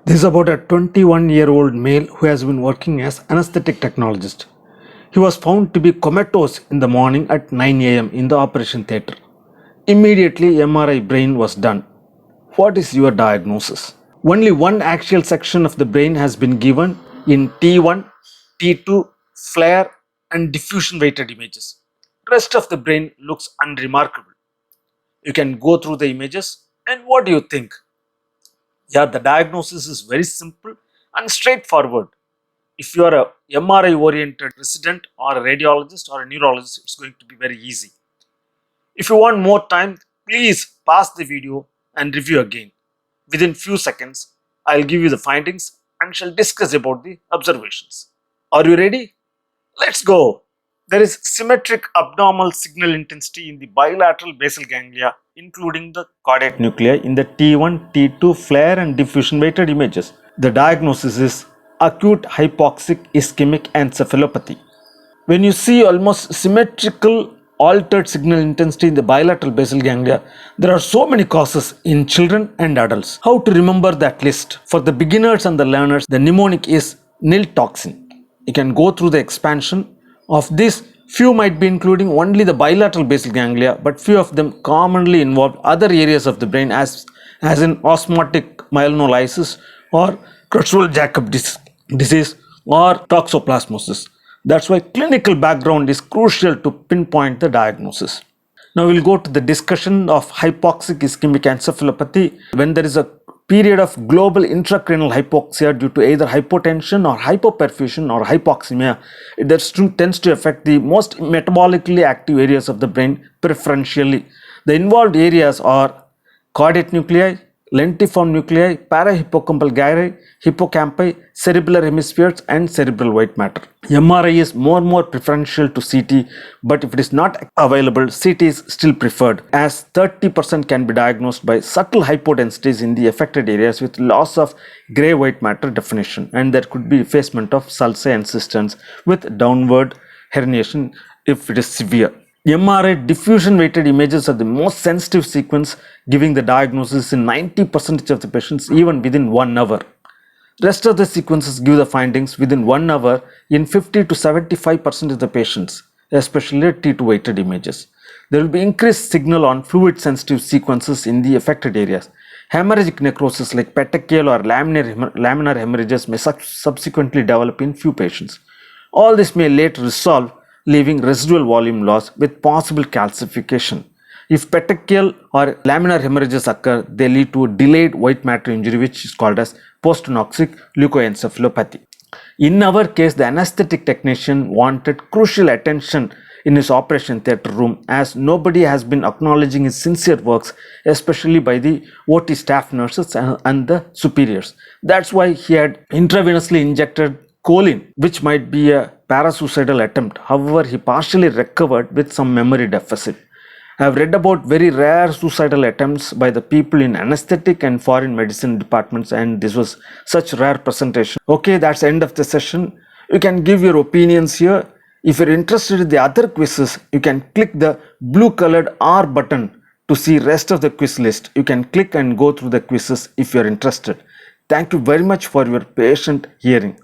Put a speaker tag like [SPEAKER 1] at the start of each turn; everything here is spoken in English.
[SPEAKER 1] This is about a 21-year-old male who has been working as anesthetic technologist. He was found to be comatose in the morning at 9 a.m. in the operation theatre. Immediately MRI brain was done. What is your diagnosis? Only one axial section of the brain has been given in T1, T2, flare and diffusion weighted images. Rest of the brain looks unremarkable. You can go through the images and what do you think? Yeah, the diagnosis is very simple and straightforward. If you are a MRI oriented resident or a radiologist or a neurologist, it's going to be very easy. If you want more time, please pause the video and review again. Within few seconds, I'll give you the findings and shall discuss about the observations. Are you ready? Let's go. There is symmetric abnormal signal intensity in the bilateral basal ganglia, including the caudate nuclei in the T1, T2 flare and diffusion weighted images. The diagnosis is acute hypoxic ischemic encephalopathy. When you see almost symmetrical altered signal intensity in the bilateral basal ganglia, there are so many causes in children and adults. How to remember that list? For the beginners and the learners, the mnemonic is nil toxin. You can go through the expansion of this. Few might be including only the bilateral basal ganglia, but few of them commonly involve other areas of the brain as in osmotic myelinolysis or Creutzfeldt-Jakob disease or toxoplasmosis. That's why clinical background is crucial to pinpoint the diagnosis. Now we'll go to the discussion of hypoxic ischemic encephalopathy. When there is a period of global intracranial hypoxia due to either hypotension or hypoperfusion or hypoxemia, that tends to affect the most metabolically active areas of the brain preferentially. The involved areas are caudate nuclei, lentiform nuclei, parahippocampal gyri, hippocampi, cerebellar hemispheres and cerebral white matter. MRI is more preferential to CT, but if it is not available, CT is still preferred as 30% can be diagnosed by subtle hypodensities in the affected areas with loss of grey white matter definition, and there could be effacement of sulci and cisterns with downward herniation if it is severe. MRI diffusion weighted images are the most sensitive sequence, giving the diagnosis in 90% of the patients even within 1 hour. Rest of the sequences give the findings within 1 hour in 50 to 75% of the patients, especially T2 weighted images. There will be increased signal on fluid sensitive sequences in the affected areas. Hemorrhagic necrosis like petechial or laminar hemorrhages may subsequently develop in few patients. All this may later resolve, leaving residual volume loss with possible calcification. If petechial or laminar hemorrhages occur, they lead to a delayed white matter injury, which is called as postnoxic leukoencephalopathy. In our case, the anesthetic technician wanted crucial attention in his operation theatre room, as nobody has been acknowledging his sincere works, especially by the OT staff nurses and the superiors. That's why he had intravenously injected choline, which might be a parasuicidal attempt. However, he partially recovered with some memory deficit. I have read about very rare suicidal attempts by the people in anesthetic and foreign medicine departments, and this was such rare presentation. Okay, that's the end of the session. You can give your opinions here. If you're interested in the other quizzes, you can click the blue colored R button to see rest of the quiz list. You can click and go through the quizzes if you're interested. Thank you very much for your patient hearing.